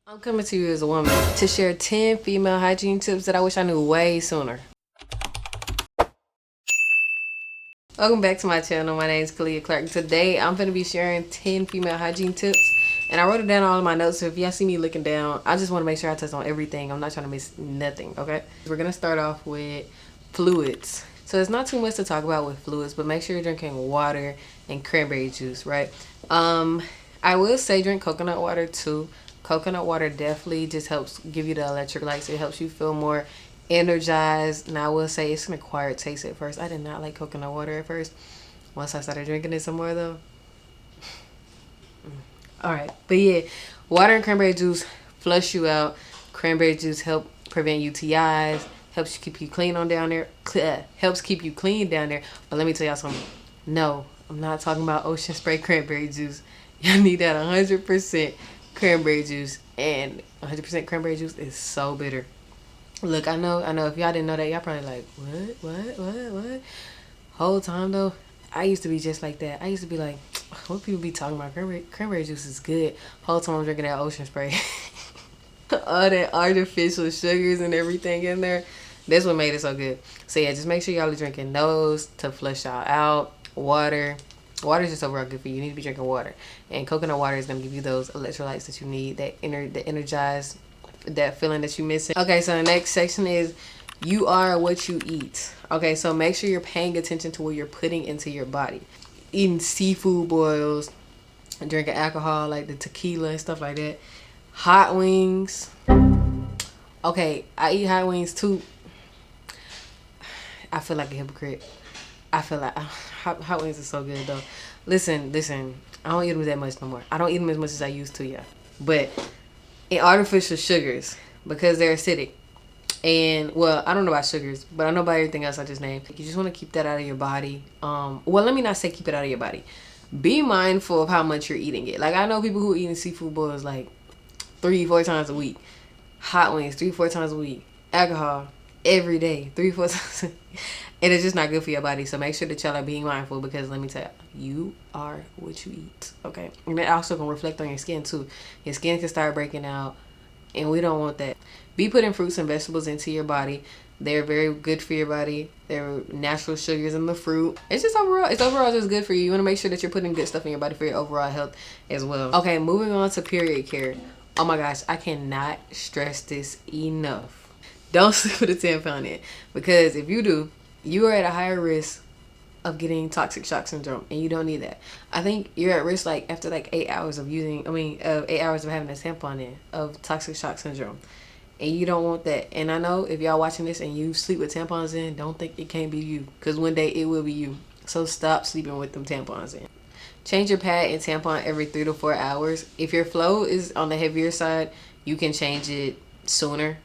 I'm coming to you as a woman to share 10 female hygiene tips that I wish I knew way sooner. Welcome back to my channel. My name is Kalia Clark. Today I'm going to be sharing 10 female hygiene tips. And I wrote it down all in my notes, so if y'all see me looking down, I just want to make sure I touch on everything. I'm not trying to miss nothing, okay? We're going to start off with fluids. So it's not too much to talk about with fluids, but make sure you're drinking water and cranberry juice, right? I will say drink coconut water too. Coconut water definitely just helps give you the electrolytes. It helps you feel more energized. And I will say it's an acquired taste at first. I did not like coconut water at first. Once I started drinking it some more though. All right, but yeah, water and cranberry juice flush you out. Cranberry juice help prevent UTIs. Helps you keep you clean on down there. Helps keep you clean down there. But let me tell y'all something. No, I'm not talking about ocean spray cranberry juice. You need that 100% cranberry juice, and 100% cranberry juice is so bitter. Look, I know. If y'all didn't know that, y'all probably like, what? Whole time though, I used to be just like that. I used to be like, what people be talking about? Cranberry juice is good. Whole time I'm drinking that ocean spray. All that artificial sugars and everything in there. That's what made it so good. So yeah, just make sure y'all are drinking those to flush y'all out. Water. Water is just overall good for you. You need to be drinking water. And coconut water is going to give you those electrolytes that you need, that energize, that feeling that you're missing. Okay, so the next section is you are what you eat. Okay, so make sure you're paying attention to what you're putting into your body. Eating seafood boils, drinking alcohol like the tequila and stuff like that. Hot wings. Okay, I eat hot wings too. I feel like a hypocrite. I feel like hot wings are so good though. Listen. I don't eat them that much no more. I don't eat them as much as I used to, yeah. But in artificial sugars, because they're acidic. And well, I don't know about sugars, but I know about everything else I just named. You just want to keep that out of your body. Well, let me not say keep it out of your body. Be mindful of how much you're eating it. Like I know people who are eating seafood boils like 3-4 times a week. Hot wings 3-4 times a week. Alcohol every day 3-4 times. And it's just not good for your body. So make sure that y'all are being mindful, because let me tell you, you are what you eat. Okay, and that also can reflect on your skin too. Your skin can start breaking out, and we don't want that. Be putting fruits and vegetables into your body. They're very good for your body. They're natural sugars in the fruit. It's overall just good for you. You want to make sure that you're putting good stuff in your body for your overall health as well. Okay, moving on to period care. Oh my gosh, I cannot stress this enough. Don't sleep with a tampon in, because if you do, you are at a higher risk of getting toxic shock syndrome, and you don't need that. I think you're at risk like after like 8 hours of using, 8 hours of having a tampon in, of toxic shock syndrome. And you don't want that. And I know if y'all watching this and you sleep with tampons in, don't think it can't be you, because one day it will be you. So stop sleeping with them tampons in. Change your pad and tampon every 3 to 4 hours. If your flow is on the heavier side, you can change it sooner.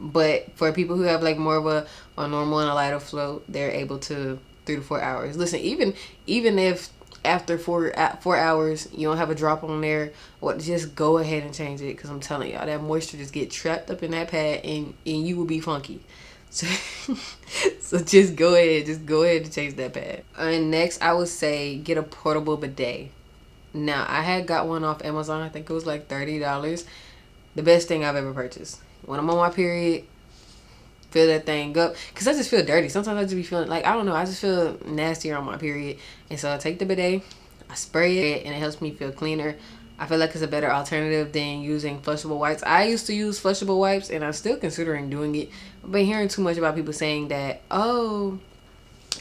But for people who have like more of a normal and a lighter flow, they're able to 3 to 4 hours. Listen, even if after 4 hours you don't have a drop on there, what, just go ahead and change it, because I'm telling y'all, that moisture just get trapped up in that pad, and you will be funky. So, so just go ahead and change that pad. And next, I would say get a portable bidet. Now, I had got one off Amazon. I think it was like $30. The best thing I've ever purchased. When I'm on my period, fill that thing up, because I just feel dirty. Sometimes I just be feeling like, I don't know, I just feel nastier on my period. And so I take the bidet, I spray it, and it helps me feel cleaner. I feel like it's a better alternative than using flushable wipes. I used to use flushable wipes, and I'm still considering doing it. I've been hearing too much about people saying that, oh,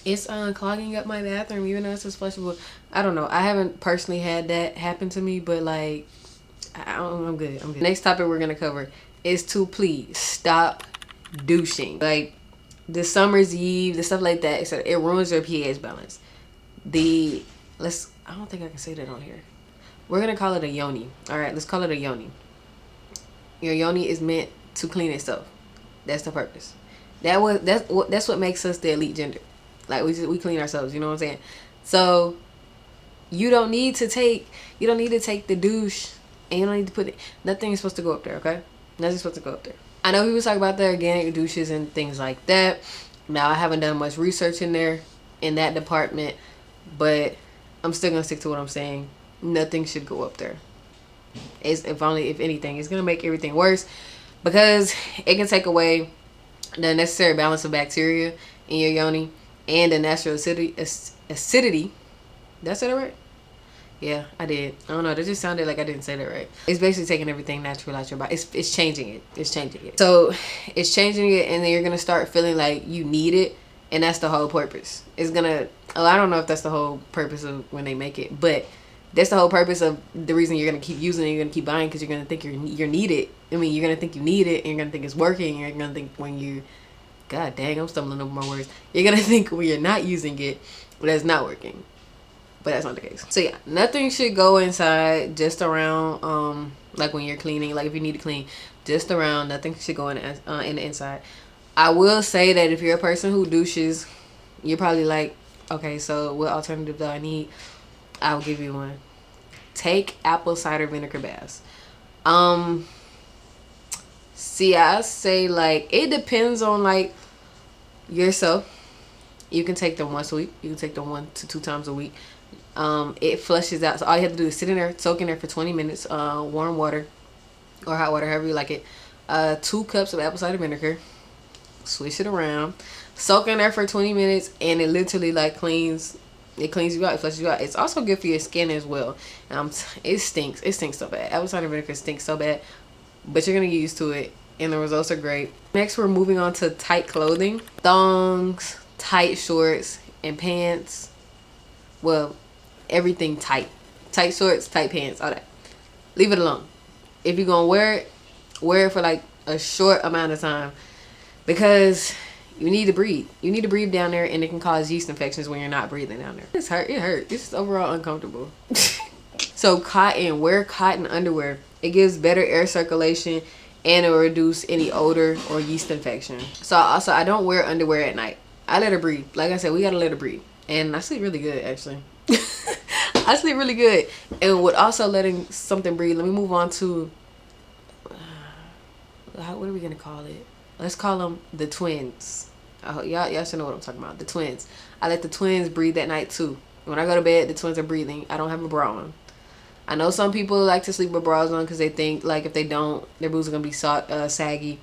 it's clogging up my bathroom even though it's just flushable. I don't know. I haven't personally had that happen to me, but like, I'm good. Next topic we're gonna cover is to please stop douching. Like the summer's eve, the stuff like that. It ruins your pH balance. I don't think I can say that on here. We're gonna call it a yoni. All right, let's call it a yoni. Your yoni is meant to clean itself. That's the purpose. That's what makes us the elite gender. Like we clean ourselves. You know what I'm saying? So you don't need to take the douche, and you don't need to put it. Nothing is supposed to go up there. Okay. Nothing's supposed to go up there. I know people talk about the organic douches and things like that. Now, I haven't done much research in that department, but I'm still going to stick to what I'm saying. Nothing should go up there. It's if anything, it's gonna make everything worse because it can take away the necessary balance of bacteria in your yoni and the natural acidity. Did I say that right? Yeah, I did. I don't know. That just sounded like I didn't say that right. It's basically taking everything natural out your body. It's changing it. It's changing it. So it's changing it, and then you're gonna start feeling like you need it, and that's the whole purpose. It's gonna. Oh, I don't know if that's the whole purpose of when they make it, but that's the whole purpose of the reason you're gonna keep using it. You're gonna keep buying because you're gonna think you're needed. I mean, you're gonna think you need it, and you're gonna think it's working. And you're gonna think when you, God dang, I'm stumbling over my words. You're gonna think when you're not using it, that's not working. But that's not the case. So yeah, nothing should go inside, just around, like when you're cleaning, like if you need to clean, just around. Nothing should go in the inside. I will say that if you're a person who douches, you're probably like, okay, so what alternative do I need? I'll give you one. Take apple cider vinegar baths. See, I say like, it depends on like yourself. You can take them once a week. You can take them 1 to 2 times a week. It flushes out. So all you have to do is sit in there, soak in there for 20 minutes, warm water or hot water, however you like it. 2 cups of apple cider vinegar. Swish it around. Soak in there for 20 minutes, and it literally like cleans you out. It flushes you out. It's also good for your skin as well. It stinks. It stinks so bad. Apple cider vinegar stinks so bad, but you're gonna get used to it, and the results are great. Next, we're moving on to tight clothing, thongs, tight shorts, and pants. Well, everything tight shorts, tight pants, all that. Leave it alone. If you're gonna wear it for like a short amount of time, because you need to breathe. You need to breathe down there, and it can cause yeast infections when you're not breathing down there. It hurts. It's overall uncomfortable. So wear cotton underwear. It gives better air circulation, and it will reduce any odor or yeast infection. So also, I don't wear underwear at night. I let her breathe. Like I said, we gotta let her breathe. And I sleep really good, actually. I sleep really good. And with also letting something breathe, let me move on to, what are we gonna call it? Let's call them the twins. Y'all should know what I'm talking about. The twins. I let the twins breathe at night too. When I go to bed, the twins are breathing. I don't have a bra on. I know some people like to sleep with bras on because they think like if they don't, their boobs are gonna be saggy.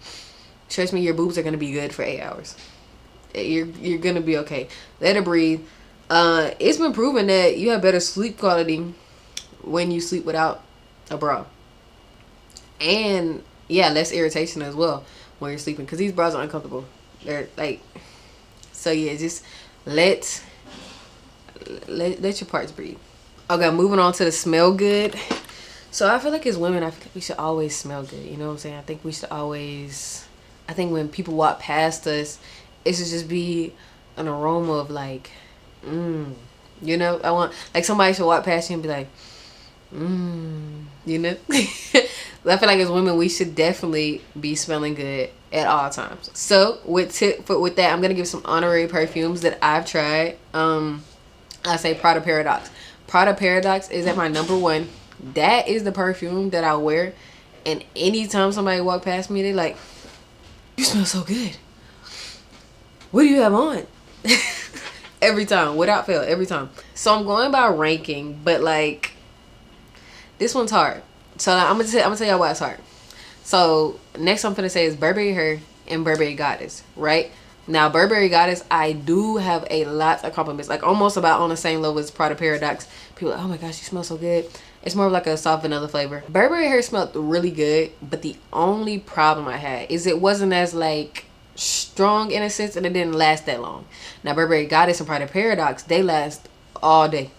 Trust me, your boobs are gonna be good for 8 hours. You're gonna be okay. Let her breathe. It's been proven that you have better sleep quality when you sleep without a bra, and yeah, less irritation as well when you're sleeping, because these bras are uncomfortable. They're like, so yeah, just let your parts breathe. Okay, moving on to the smell good. So I feel like as women, I feel like we should always smell good. You know what I'm saying? I think when people walk past us, it should just be an aroma of like, you know, I want like somebody should walk past you and be like, you know. I feel like as women, we should definitely be smelling good at all times. So with that, I'm gonna give some honorary perfumes that I've tried. I say Prada Paradox. Prada Paradox is at my #1. That is the perfume that I wear, and anytime somebody walk past me, they like, you smell so good. What do you have on? Every time, without fail, every time. So I'm going by ranking, but like, this one's hard. So I'm gonna tell y'all why it's hard. So next I'm gonna say is Burberry Her and Burberry Goddess, right? Now Burberry Goddess, I do have a lot of compliments, like almost about on the same level as Prada Paradox. People are like, oh my gosh, you smell so good. It's more of like a soft vanilla flavor. Burberry Her smelled really good, but the only problem I had is it wasn't as like strong in a sense, and it didn't last that long. Now Burberry Goddess and Prada Paradox, they last all day,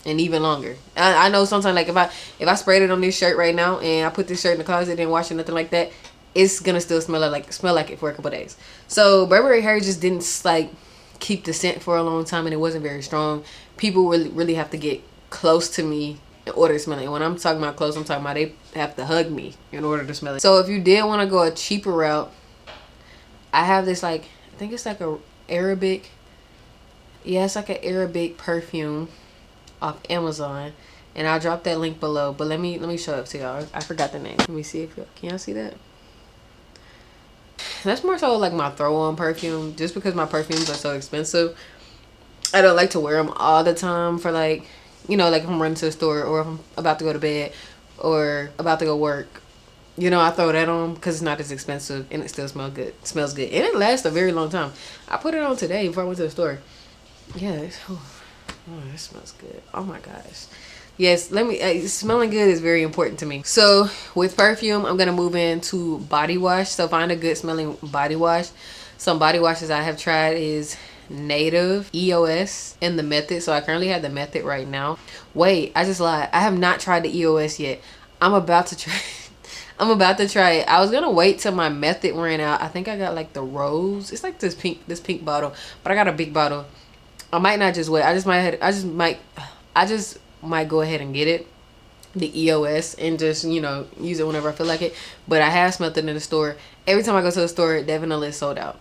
and even longer. I know sometimes like if I sprayed it on this shirt right now and I put this shirt in the closet, didn't wash it, nothing like that, it's gonna still smell like it for a couple days. So Burberry Her just didn't like keep the scent for a long time, and it wasn't very strong. People really have to get close to me in order to smell it. And when I'm talking about close, I'm talking about they have to hug me in order to smell it. So if you did want to go a cheaper route, I have this like, I think it's like a Arabic, yeah, it's like an Arabic perfume off Amazon, and I'll drop that link below. But let me show it to y'all. I forgot the name. Let me see if can y'all see that. That's more so like my throw-on perfume, just because my perfumes are so expensive. I don't like to wear them all the time for like You know, like if I'm running to the store or if I'm about to go to bed or about to go work. You know, I throw that on because it's not as expensive and it still smells good. Smells good. And it lasts a very long time. I put it on today before I went to the store. Yeah, it smells good. Oh my gosh. Yes, smelling good is very important to me. So with perfume, I'm going to move into body wash. So find a good smelling body wash. Some body washes I have tried is Native, EOS, and the Method. So I currently have the Method right now. Wait, I just lied. I have not tried the EOS yet. I'm about to try I'm about to try it. I was gonna wait till my Method ran out. I think I got like the rose. It's like this pink bottle, but I got a big bottle. I might not just wait. I just might go ahead and get it, the EOS, and just, you know, use it whenever I feel like it. But I have smelled it in the store. Every time I go to the store, that vanilla is sold out.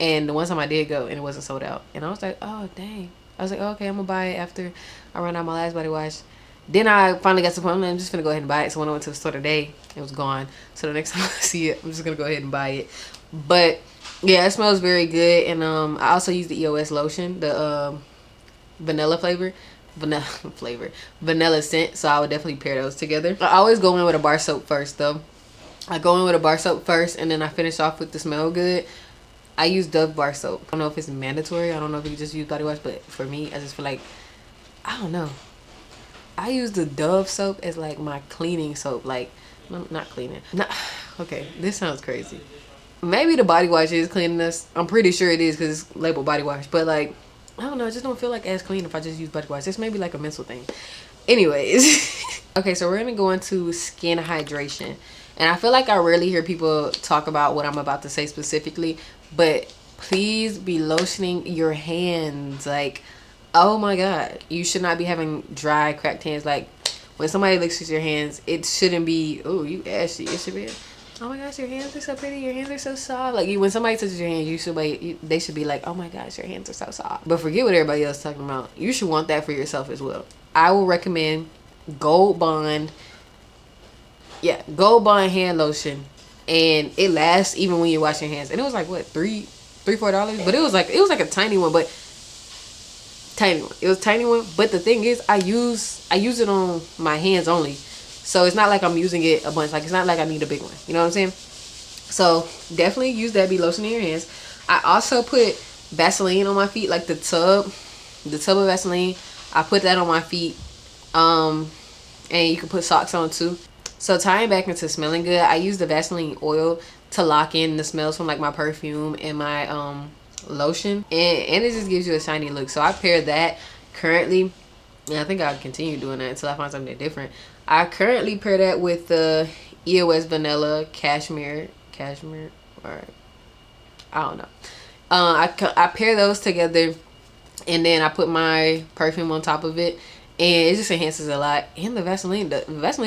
And the one time I did go and it wasn't sold out, and I was like, oh dang. I was like, oh, okay, I'm gonna buy it after I run out my last body wash. Then I finally got to the point, I'm just gonna go ahead and buy it. So when I went to the store today, it was gone. So the next time I see it, I'm just gonna go ahead and buy it. But yeah, it smells very good. And I also use the EOS lotion, the vanilla scent. So I would definitely pair those together. I always go in with a bar soap first though. I go in with a bar soap first, and then I finish off with the Smell Good. I use Dove bar soap. I don't know if it's mandatory. I don't know if you can just use body wash, but for me, I just feel like, I don't know. I use the Dove soap as like my cleaning soap. Like, not cleaning. Okay, this sounds crazy. Maybe the body wash is cleaning us. I'm pretty sure it is because it's labeled body wash. But like, I don't know. I just don't feel like as clean if I just use body wash. This may be like a mental thing. Anyways. Okay, so we're going to go into skin hydration. And I feel like I rarely hear people talk about what I'm about to say specifically. But please be lotioning your hands. Like, oh my god, you should not be having dry, cracked hands. Like, when somebody looks at your hands, it shouldn't be, oh, you ashy. It should be, oh my gosh, your hands are so pretty, your hands are so soft. Like, when somebody touches your hands, they should be like, oh my gosh, your hands are so soft. But forget what everybody else is talking about. You should want that for yourself as well. I will recommend Gold Bond hand lotion, and it lasts even when you're washing your hands. And it was like, what, $3-4? But it was like a tiny one, but tiny one. It was a tiny one, but the thing is, I use it on my hands only, so it's not like I'm using it a bunch. Like, it's not like I need a big one, you know what I'm saying? So definitely use that. Be lotioning your hands. I also put Vaseline on my feet, like the tub of Vaseline. I put that on my feet, and you can put socks on too. So tying back into smelling good, I use the Vaseline oil to lock in the smells from like my perfume and my lotion, and it just gives you a shiny look. So I pair that currently, and I think I'll continue doing that until I find something different. I currently pair that with the EOS Vanilla Cashmere, or I don't know. I pair those together, and then I put my perfume on top of it, and it just enhances a lot. And the Vaseline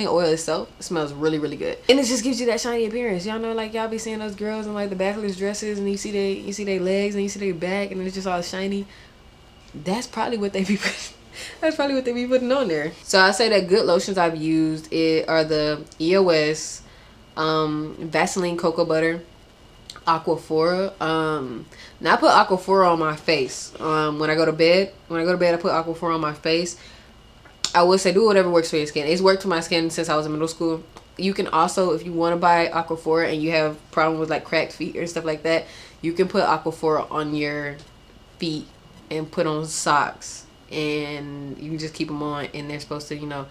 oil itself smells really, really good, and it just gives you that shiny appearance. Y'all know, like, y'all be seeing those girls in like the backless dresses, and you see their legs and you see their back, and it's just all shiny. That's probably what they be putting on there. So I say that good lotions I've used are the EOS, Vaseline Cocoa Butter, Aquaphora. Now I put Aquaphora on my face. When I go to bed, I put Aquaphora on my face. I would say do whatever works for your skin. It's worked for my skin since I was in middle school. You can also, if you want to buy Aquaphora and you have problem with like cracked feet or stuff like that, you can put Aquaphora on your feet and put on socks, and you can just keep them on, and they're supposed to, you know,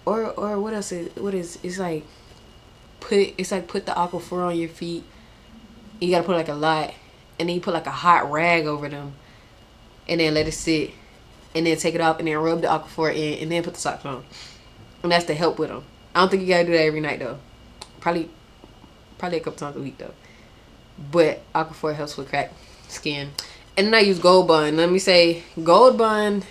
or what else it's like put the Aquaphora on your feet. You gotta put like a lot, and then you put like a hot rag over them, and then let it sit, and then take it off, and then rub the Aquaphor in, and then put the socks on. And that's to help with them. I don't think you gotta do that every night though. Probably a couple times a week though. But Aquaphor helps with cracked skin. And then I use Gold Bond. Let me say, Gold Bond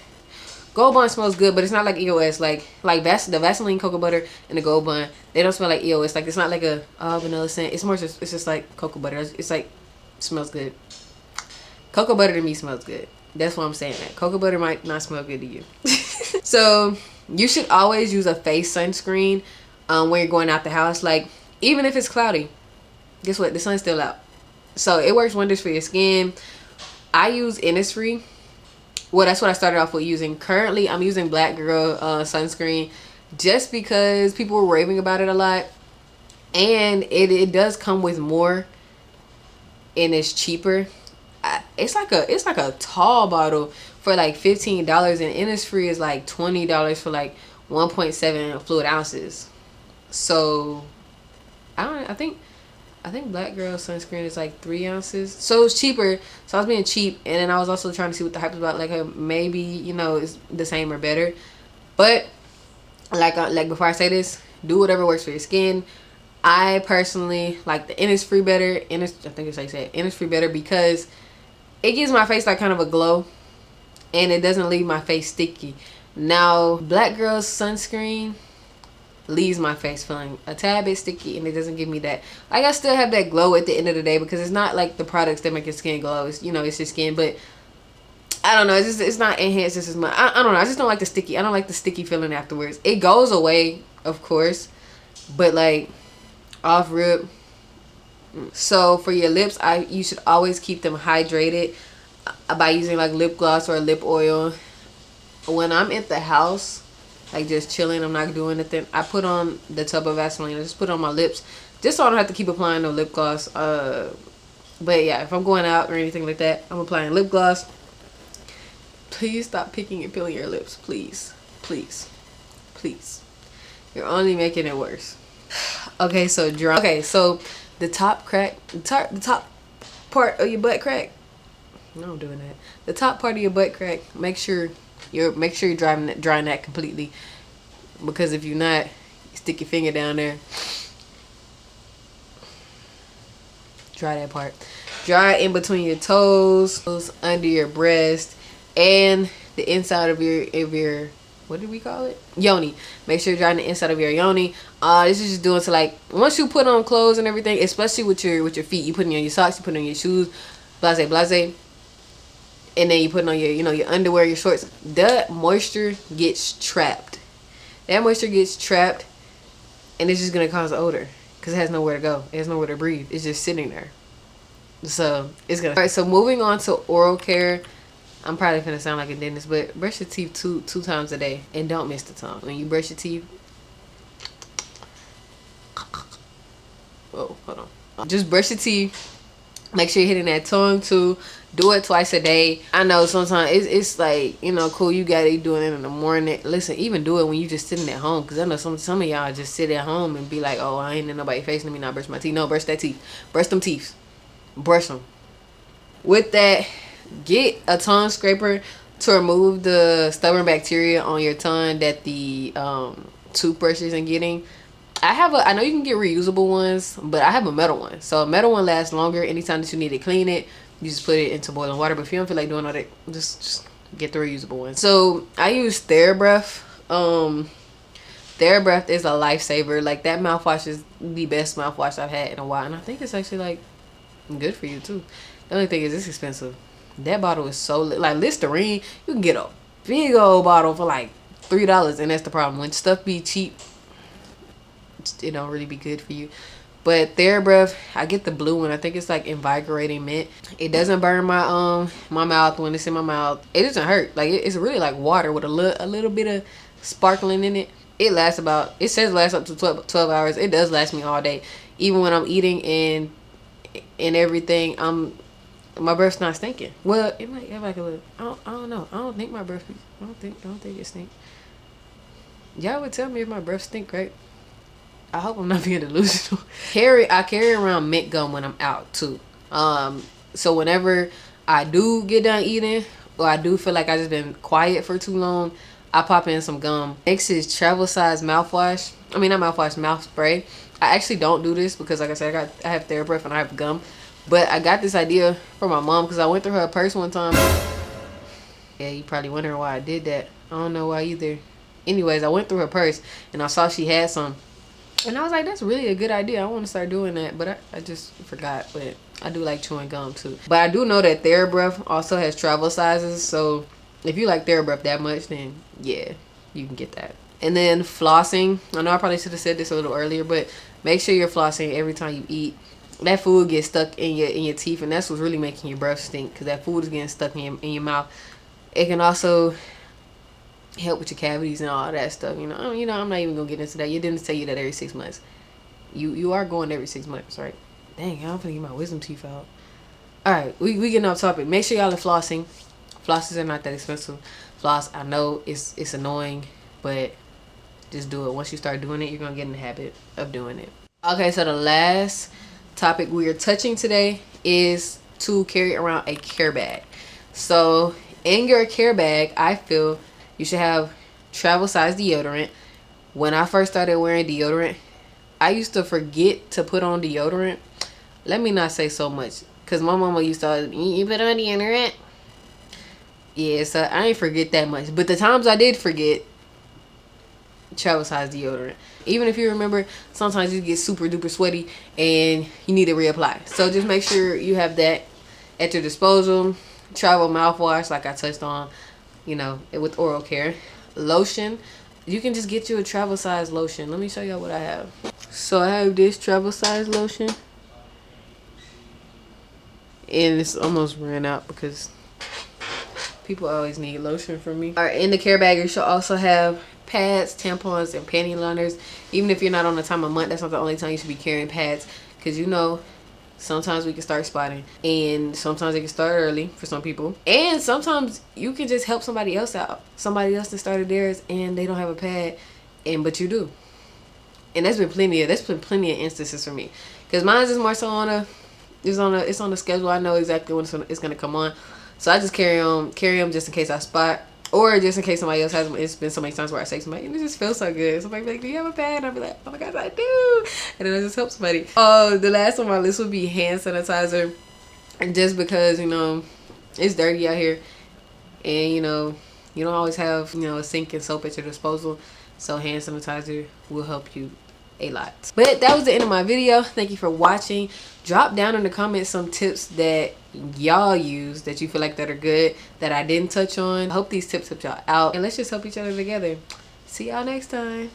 smells good, but it's not like EOS. Like the Vaseline Cocoa Butter and the Gold Bond, they don't smell like EOS. Like, it's not like a vanilla scent. It's just like cocoa butter. It's like, smells good. Cocoa butter to me smells good. That's why I'm saying that. Cocoa butter might not smell good to you. So you should always use a face sunscreen when you're going out the house. Like, even if it's cloudy, guess what? The sun's still out. So it works wonders for your skin. I use Innisfree. Well, that's what I started off with using. Currently, I'm using Black Girl sunscreen just because people were raving about it a lot. And it does come with more, and it's cheaper. It's like a tall bottle for like $15, and Innisfree is like $20 for like 1.7 fluid ounces. So I think Black Girl sunscreen is like 3 ounces, so it's cheaper. So I was being cheap, and then I was also trying to see what the hype is about. Like maybe, you know, it's the same or better. But like before I say this, do whatever works for your skin. I personally like the Innisfree better. I think it's like I said, Innisfree better because it gives my face like kind of a glow, and it doesn't leave my face sticky. Now, Black Girl's sunscreen leaves my face feeling a tad bit sticky, and it doesn't give me that. Like, I still have that glow at the end of the day because it's not like the products that make your skin glow. It's, you know, it's your skin, but I don't know. It's not enhanced just as much. I don't know. I just don't like the sticky. I don't like the sticky feeling afterwards. It goes away, of course, but like off rip. So for your lips, you should always keep them hydrated by using like lip gloss or lip oil. When I'm at the house, like just chilling, I'm not doing anything, I put on the tub of Vaseline. I just put it on my lips just so I don't have to keep applying no lip gloss. But yeah, if I'm going out or anything like that, I'm applying lip gloss. Please stop picking and peeling your lips, please, please, please. You're only making it worse. Okay, so the top part of your butt crack. No, I'm doing that. The top part of your butt crack. Make sure you're drying that completely. Because if you're not, you stick your finger down there. Dry that part. Dry in between your toes, under your breast, and the inside of your what do we call it? Yoni. Make sure you're drying the inside of your yoni. This is just doing to like once you put on clothes and everything, especially with your feet, you putting on your socks, you putting on your shoes, blase, and then you putting on your your underwear, your shorts. The moisture gets trapped. That moisture gets trapped, and it's just gonna cause odor because it has nowhere to go. It has nowhere to breathe. It's just sitting there. So it's gonna. All right. So moving on to oral care. I'm probably gonna sound like a dentist, but brush your teeth two times a day, and don't miss the tongue. When you brush your teeth, oh, hold on. Just brush your teeth. Make sure you're hitting that tongue too. Do it twice a day. I know sometimes it's like, cool, you got it doing it in the morning. Listen, even do it when you just sitting at home, because I know some of y'all just sit at home and be like, oh, I ain't in nobody facing me, not brush my teeth. No, brush that teeth. Brush them teeth. Brush them. With that, get a tongue scraper to remove the stubborn bacteria on your tongue that the toothbrush isn't getting. I know you can get reusable ones, but I have a metal one. So a metal one lasts longer. Anytime that you need to clean it, you just put it into boiling water. But if you don't feel like doing all that, just get the reusable one. So I use TheraBreath. TheraBreath is a lifesaver. Like, that mouthwash is the best mouthwash I've had in a while, and I think it's actually like good for you too. The only thing is it's expensive. That bottle is so like Listerine. You can get a big old bottle for like $3, and that's the problem. When stuff be cheap, it don't really be good for you. But TheraBreath, I get the blue one. I think it's like invigorating mint. It doesn't burn my my mouth when it's in my mouth. It doesn't hurt. Like, it's really like water with a little bit of sparkling in it. It lasts it says lasts up to 12 hours. It does last me all day. Even when I'm eating and everything, my breath's not stinking. Well, it might have like a little. I don't know. I don't think my breath. I don't think it stinks. Y'all would tell me if my breath stink, right? I hope I'm not being delusional. I carry around mint gum when I'm out too. So whenever I do get done eating, or I do feel like I just been quiet for too long, I pop in some gum. Next is travel size mouthwash. I mean, not mouthwash, mouth spray. I actually don't do this because, like I said, I have TheraBreath and I have gum. But I got this idea from my mom because I went through her purse one time. Yeah, you probably wondering why I did that. I don't know why either. Anyways, I went through her purse and I saw she had some. And I was like, that's really a good idea. I want to start doing that. But I just forgot. But I do like chewing gum too. But I do know that TheraBreath also has travel sizes. So if you like TheraBreath that much, then yeah, you can get that. And then flossing. I know I probably should have said this a little earlier, but make sure you're flossing every time you eat. That food gets stuck in your teeth, and that's what's really making your breath stink, because that food is getting stuck in your mouth. It can also help with your cavities and all that stuff. I'm not even gonna get into that. You didn't tell you that every 6 months. You are going every 6 months, right? Dang, I'm gonna get my wisdom teeth out. All right, we getting off topic. Make sure y'all are flossing. Flosses are not that expensive. Floss, I know it's annoying, but just do it. Once you start doing it, you're gonna get in the habit of doing it. Okay, so the last topic we are touching today is to carry around a care bag. So in your care bag, I feel you should have travel size deodorant. When I first started wearing deodorant, I used to forget to put on deodorant. Let me not say so much, because my mama used to, you put on deodorant? Yeah, so I ain't forget that much. But the times I did forget, travel size deodorant. Even if you remember, sometimes you get super duper sweaty and you need to reapply. So just make sure you have that at your disposal. Travel mouthwash, like I touched on, with oral care. Lotion, you can just get you a travel size lotion. Let me show y'all what I have. So I have this travel size lotion, and it's almost ran out because people always need lotion from me. All right, in the care bag, you should also have pads, tampons, and panty liners. Even if you're not on the time of month, that's not the only time you should be carrying pads, because sometimes we can start spotting, and sometimes it can start early for some people, and sometimes you can just help somebody else out. Somebody else that started theirs and they don't have a pad, but you do. And there's been plenty of instances for me, because mine is more so it's on the schedule. I know exactly when it's gonna come on, so I just carry them just in case I spot, or just in case somebody else has them. It's been so many times where I say to somebody, and it just feels so good. Somebody be like, do you have a pad? And I'll be like, oh my gosh, I do. And then I just help somebody. The last on my list would be hand sanitizer. And just because, it's dirty out here, and, you don't always have, a sink and soap at your disposal. So hand sanitizer will help you a lot. But that was the end of my video. Thank you for watching. Drop down in the comments some tips that y'all use that you feel like that are good, that I didn't touch on. I hope these tips help y'all out, and let's just help each other together. See y'all next time.